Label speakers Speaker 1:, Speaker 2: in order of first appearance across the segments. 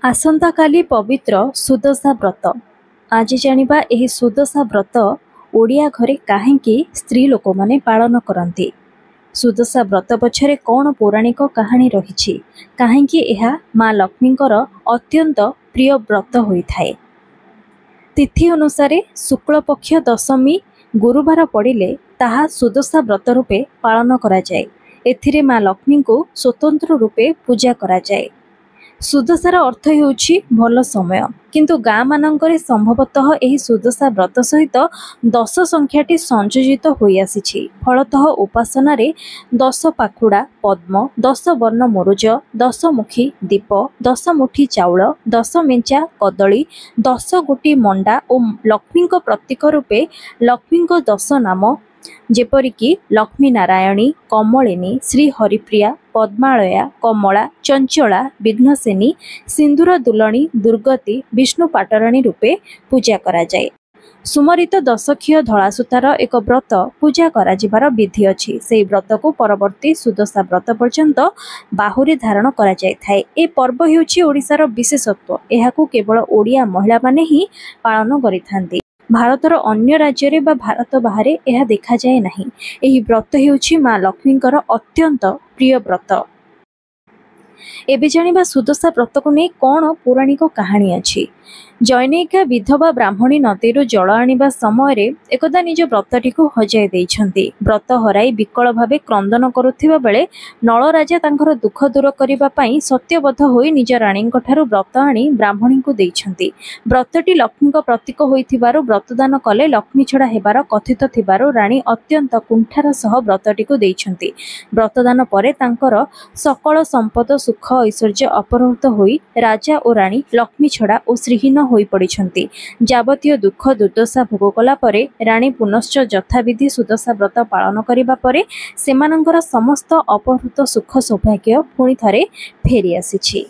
Speaker 1: आसंता काली पवित्र सुदशा व्रत। आज जानिबा एही सुदशा व्रत ओडिया घरे काहेकि स्त्री लोक माने पालन करती। सुदशा व्रत पछरे कौन पौराणिक कहानी रही, काहेकि एहा माँ लक्ष्मींकर अत्यंत प्रिय व्रत होइथाए। तिथि अनुसार शुक्ल पक्ष दशमी गुरुवार पड़िले ताहा सुदशा व्रत रूपे पालन करा जाए। एथिरे माँ लक्ष्मी को स्वतंत्र रूपे पूजा करा जाए। सुदशार अर्थ हेउछि भल समय, किंतु गाँ मानकरे संभवतः एही सुदशा व्रत सहित 10 संख्याटी संयोजित होई आसीछि। फलतः उपासना रे 10 पाखुड़ा पद्म, 10 वर्ण मुरुज, 10 मुखी दीप, 10 मुठी चाउल, 10 मेंचा कदली, 10 गोटी मंडा और लक्ष्मी प्रतीक रूपे लक्ष्मी 10 नाम जेपरिकी लक्ष्मी नारायणी, कमलिनी, श्री हरिप्रिया, पद्मालया, कमला, चंचला, विघ्नसेनी, सिंदूर दुलणी, दुर्गति, विष्णु पाटराणी रूपे पूजा करा जाए। सुमरित दशक्षीय धला सूतार एक व्रत पूजा करा जिबार विधि अछि। सेही व्रत को परवर्ती सुदशा व्रत पर्यंत बाहुरी धारण करा जाय थाए। ए पर्व हेउछि ओडिसार विशेषत्व। एहाकू केवल ओडिया महिला माने ही पालन करिथांती। भारतर अन्य राज्य रे बा भारत बाहर यह देखा जाए नहीं। एही व्रत हेउछि माँ लक्ष्मींकर अत्यंत प्रिय व्रत। एबे जानिबा सुदशा व्रत को नहीं कौन पौराणिक कहानी अछि। जैनिका विधवा ब्राह्मणी नदीरू जल आनिबा समय रे एकदा निज व्रतटी को हजाई दैछंती। व्रत हराई विकल भावे क्रंदन करुथिबा बेले नल राजा तांकर दुख दूर करिबा पई सत्यबद्ध होई निज रानी ठारू व्रत आनी ब्राह्मणी को दैछंती। व्रतटी लक्ष्मी प्रतीक होइथिबारु व्रतदान कले लक्ष्मी छड़ा हेबार कथित थिबारु रानी अत्यंत कुंठार सह व्रतटी को दैछंती। व्रतदान परे तांकर सकल संपद सुख ऐश्वर्य अपहृत होई राजा और रानी लक्ष्मी छड़ा और श्रीहीन होई पड़िछंती। जावतीय दुख दुर्दशा भोग कला परे रानी पुनश्च यथाविधि सुदशा व्रत पालन करिबा परे सेमानंकर समस्त अपहृत सुख सौभाग्य पुणी थरे फेरी आसीछि।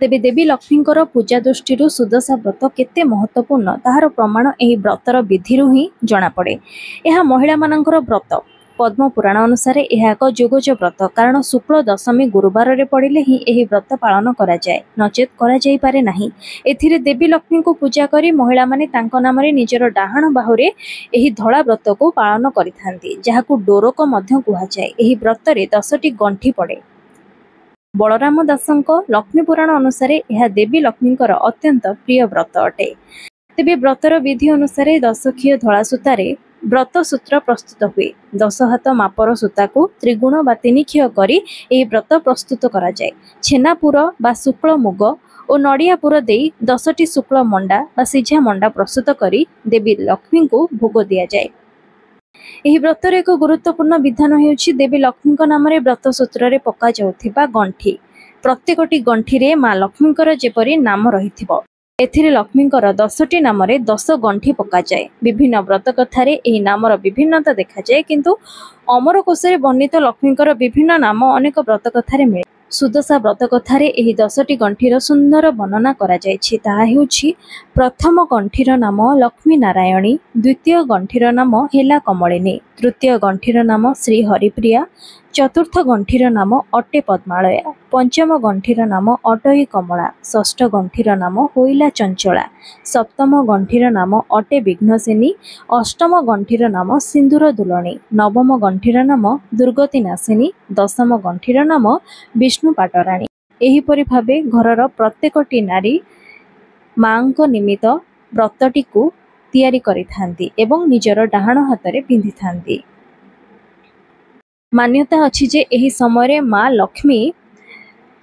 Speaker 1: तेबे देवी लक्ष्मींकर पूजा दृष्टि सुदशा व्रत केते महत्वपूर्ण ताहार प्रमाण एही व्रतर विधिरु ही जणा पड़े। एहा महिला मानंकर व्रत। पद्म पुराण अनुसार यह एक जोगज व्रत, कारण शुक्ल दशमी गुरुवार रे पड़िले ही एही व्रत पालन करा जाए, नचेत करा जाई पारे नाही। एथिरे देवी लक्ष्मी को पूजा करी महिला माने तांको नाम रे निजर डाहाण बाहुरे एही धळा व्रत को पालन करिथांती, जाहाकू डोरक मध्य कुहा जाए। एही व्रत रे 10टी गंठी पड़े। बलराम दासंक लक्ष्मी पुराण अनुसार यह देवी लक्ष्मींकर अत्यंत प्रिय व्रत अटे। तेबे व्रतर विधि अनुसार 10 खिय धळा सूतारे व्रत सूत्र प्रस्तुत हुए। 10 हाथ मापर सूता को त्रिगुण बा 3 खिय करी एही व्रत प्रस्तुत करा जाए। छेनापुर बा शुक्ल मुग और नड़िया पुर देई 10टी शुक्ल मंडा बा सिझा मंडा प्रस्तुत करी देवी लक्ष्मी को भोग दिया जाए। एही व्रतर एक गुरुत्वपूर्ण विधान हेउछि देवी लक्ष्मी नाम रे व्रत सूत्र रे पका जाउथिबा गंठी। प्रत्येकटी गंठी रे माँ लक्ष्मींकर जेपरि नाम रहिथिबो। एथिरे लक्ष्मींकर 10टी नाम रे 10 गंठी पका जाए। विभिन्न व्रत कथारे एही नामर विभिन्नता देखा जाए, किंतु अमर कोशरे वर्णित लक्ष्मींकर विभिन्न नाम अनेक व्रत कथारे मिले। सुदशा व्रत कथारे एही 10टी गंठीर सुंदर वर्णना करा जायछि। ताहा हेउछि प्रथम गंठीर नाम लक्ष्मी नारायणी, द्वितीय गंठीर नाम हेला कमलिनी, तृतीय गंठीर नाम श्री हरिप्रिया, चतुर्थ गंठीर नाम अटे पद्मालया, पंचम गंठीर नाम अटई कमला, षष्ठ गंठीर नाम होइला चंचला, सप्तम गंठीर नाम अटे विघ्नसेनी, अष्टम गंठीर नाम सिंदूर दुलणी, नवम गंठीर नाम दुर्गति नासिनी, दशम गंठीर नाम विष्णु पाटराणी। एहीपरि भावे घरर प्रत्येकटी नारी मांको निमित्त व्रतटी को तैयारी करिथांती एवं निजर डाहाण हाथरे पिंधिथांती। मान्यता अछि जे एही समय रे माँ लक्ष्मी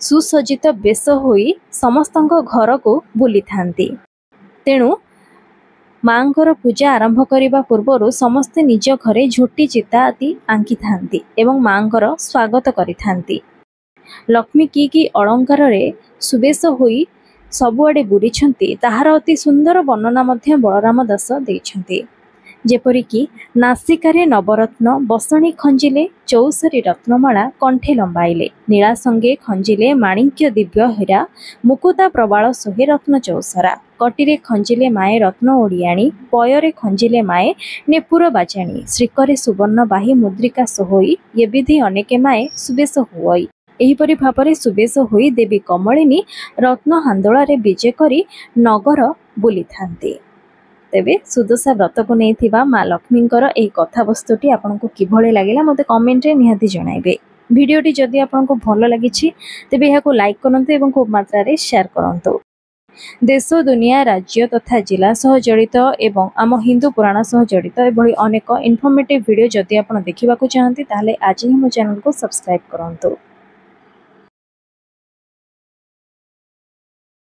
Speaker 1: सुसज्जित बेश होई समस्तଙ୍କ घर को बुली थांती। तेणु मांकर पूजा आरंभ करिबा पूर्वरु समस्ते निज घरे झोटी चिता आदि आंकी थांती एवं मांकर स्वागत करिथांती। लक्ष्मी की अलंकार रे सुबेश होई सबुआडे बुलीछंती ताहार अति सुंदर वर्णना मध्य बलराम दास दैछंती। जेपरिकी नासिकारे नवरत्न बसणी खंजिले, चौसरी रत्नमाला कंठे लंबाइले, नीला संगे खंजिले माणिक्य दिव्य हीरा, मुकुता प्रबाल सोहे रत्न चौसरा, कटिरे खंजिले माए रत्न ओडियाणी, पयरे खंजिले माए नेपुर बाजाणी, श्रीकरे सुवर्ण बाही मुद्रिका सोहोई, ये विधि अनेके माए सुबेश हुई। एहीपरि भाବରେ सुबेश होई देवी कमलिनी रत्न हांदोଳରେ विजय करी नगर बुली थांती। तेबे सुदशा व्रत को नहीं माँ लक्ष्मींकर एही कथावस्तुटी आपको किभଳି लागिला मते कमेंट रे निहाती जणाइबे। भिडियोटी जदि आपको भल लागिछि तेबे एहाको लाइक करंतु एवं खूब मात्रा रे शेयर करंतु। देश दुनिया राज्य तथा जिला सह जड़ित एवं आम हिंदू पुराण सह जड़ित एभली अनेक इनफॉर्मेटिव वीडियो जदि आप देखा चाहती ताले आज ही मो चैनल को सब्सक्राइब करंतु।